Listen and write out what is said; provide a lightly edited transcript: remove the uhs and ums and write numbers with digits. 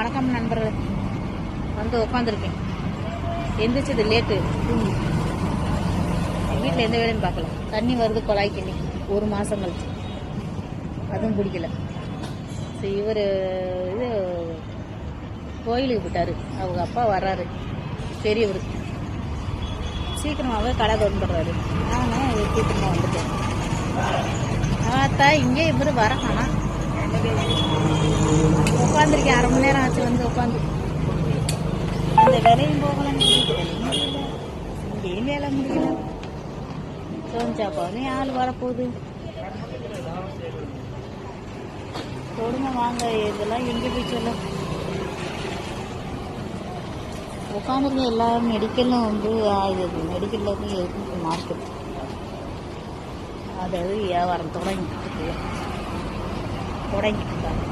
வணக்கம் நண்பர்கள். வந்து உட்காந்துருக்கேன். எந்திரிச்சது லேட்டு. வீட்டில் எந்த வேலையும் பார்க்கல. தண்ணி வருது குழாய்க்கு. இன்னைக்கு 1 மாதம் கழிச்சு அதுவும் பிடிக்கல. சரி, இவர் இது கோயிலுக்கு போயிட்டாரு. அவங்க அப்பா வர்றாரு, பெரியவர். சீக்கிரமாகவே கடை திறந்துடுறாரு. நானும் சீக்கிரமாக வந்துட்டேன். பார்த்தா இங்கே இவர் வரக்கானா உட்காந்துருக்கேன். 1/2 மணி நேரம் ஆச்சு வந்து உட்காந்து. அந்த வேலையும் போகலன்னு இங்கேயும் வேலை முடியல. சோஞ்சாப்பாலும் ஆள் வரப்போகுது. கொடுங்க வாங்க, இதெல்லாம் எங்கே போய் சொல்ல. உட்காந்துருக்க எல்லா மெடிக்கலும் வந்து ஆகுது. மெடிக்கலில் வந்து எதுக்கு மார்க்கெட், அதாவது வியாபாரம் தொடங்கிட்டு இருக்காங்க.